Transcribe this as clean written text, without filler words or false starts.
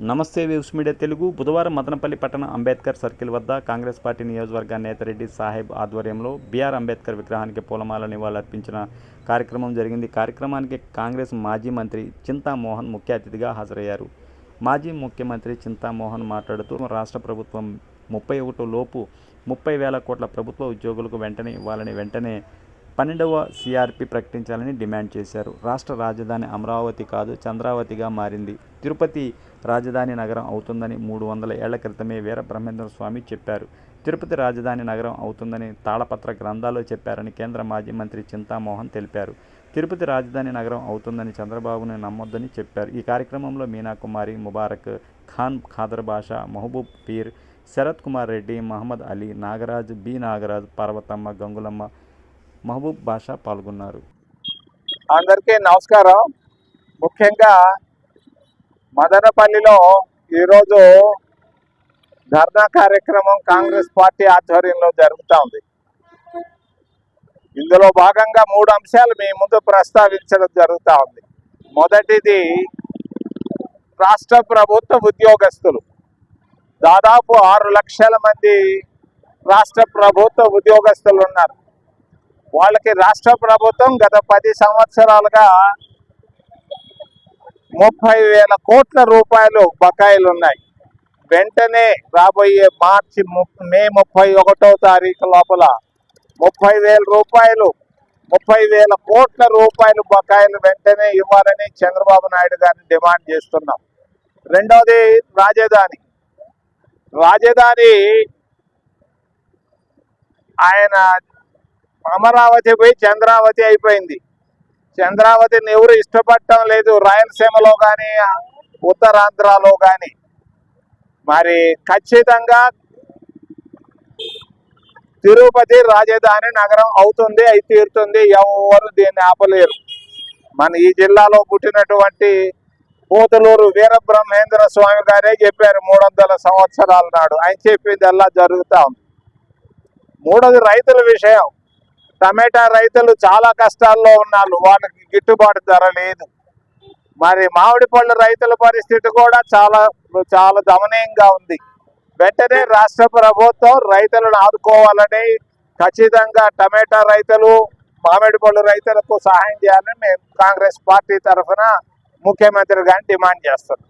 నమస్తే views media Telugu. బుధవారం మదనపల్లి పట్టణ అంబేద్కర్ సర్కిల్ వద్ద కాంగ్రెస్ పార్టీ నియోజకవర్గ నేతరెడ్డి సాహెబ్ ఆధ్వర్యంలో బిఆర్ అంబేద్కర్ విగ్రహానికి పూలమాల నివాళులర్పించిన కార్యక్రమం జరిగింది. కార్యక్రమానికి కాంగ్రెస్ మాజీ మంత్రి చింతామోహన్ ముఖ్య అతిథిగా హాజరయ్యారు. మాజీ ముఖ్యమంత్రి చింతామోహన్ మాట్లాడుతూ రాష్ట్ర ప్రభుత్వం 31 లోపు 30,000 కోట్ల ప్రభుత్వ ఉద్యోగులకు వెంటనే ఇవ్వాలని, వెంటనే 12వ సిఆర్పి ప్రకటించాలని డిమాండ్ చేశారు. రాష్ట్ర రాజధాని అమరావతి కాదు చంద్రావతిగా మారింది. తిరుపతి రాజధాని నగరం అవుతుందని 300 ఏళ్ల క్రితమే వీరబ్రహ్మేంద్ర స్వామి చెప్పారు. తిరుపతి రాజధాని నగరం అవుతుందని తాళపత్ర గ్రంథాల్లో చెప్పారని కేంద్ర మాజీ మంత్రి చింతామోహన్ తెలిపారు. తిరుపతి రాజధాని నగరం అవుతుందని చంద్రబాబుని నమ్మొద్దని చెప్పారు. ఈ కార్యక్రమంలో మీనాకుమారి, ముబారక్ ఖాన్, ఖాదర్ బాషా, మహబూబ్ పీర్, శరత్ కుమార్ రెడ్డి, మహమ్మద్ అలీ, నాగరాజ్, బి నాగరాజ్, పార్వతమ్మ, గంగులమ్మ, మహబూబ్ బాషా పాల్గొన్నారు. అందరికీ నమస్కారం. ముఖ్యంగా మదనపల్లిలో ఈరోజు ధర్నా కార్యక్రమం కాంగ్రెస్ పార్టీ ఆధ్వర్యంలో జరుగుతూ ఉంది. ఇందులో భాగంగా 3 అంశాలు మీ ముందు ప్రస్తావించడం జరుగుతూ ఉంది. మొదటిది, రాష్ట్ర ప్రభుత్వ ఉద్యోగస్తులు దాదాపు 6 లక్షల మంది రాష్ట్ర ప్రభుత్వ ఉద్యోగస్తులు ఉన్నారు. వాళ్ళకి రాష్ట్ర ప్రభుత్వం గత 10 సంవత్సరాలుగా 30,000 కోట్ల రూపాయలు బకాయిలు ఉన్నాయి. వెంటనే రాబోయే మే 31వ తారీఖు లోపల 30,000 కోట్ల రూపాయలు బకాయిలు వెంటనే ఇవ్వాలని చంద్రబాబు నాయుడు గారిని డిమాండ్ చేస్తున్నాం. రెండవది, రాజధాని ఆయన అమరావతి పోయి చంద్రావతి అయిపోయింది. చంద్రావతిని ఎవరు ఇష్టపడటం లేదు, రాయలసీమలో కానీ ఉత్తరాంధ్రలో కానీ. మరి ఖచ్చితంగా తిరుపతి రాజధాని నగరం అవుతుంది, అయి తీరుతుంది. ఎవరు దీన్ని ఆపలేరు. మన ఈ జిల్లాలో పుట్టినటువంటి పోతులూరు వీరబ్రహ్మేంద్ర స్వామి గారే చెప్పారు 300 సంవత్సరాల నాడు. ఆయన చెప్పింది అలా జరుగుతూ ఉంది. మూడోది, రైతుల విషయం. టమాటా రైతులు చాలా కష్టాల్లో ఉన్నారు, వాళ్ళకి గిట్టుబాటు ధర లేదు. మరి మామిడి పళ్ళు రైతుల పరిస్థితి కూడా చాలా దమనీయంగా ఉంది. వెంటనే రాష్ట్ర ప్రభుత్వం రైతులను ఆదుకోవాలని, ఖచ్చితంగా టమాటా రైతులు, మామిడి పళ్ళు రైతులకు సహాయం చేయాలని మేము కాంగ్రెస్ పార్టీ తరఫున ముఖ్యమంత్రి గారిని డిమాండ్ చేస్తున్నాం.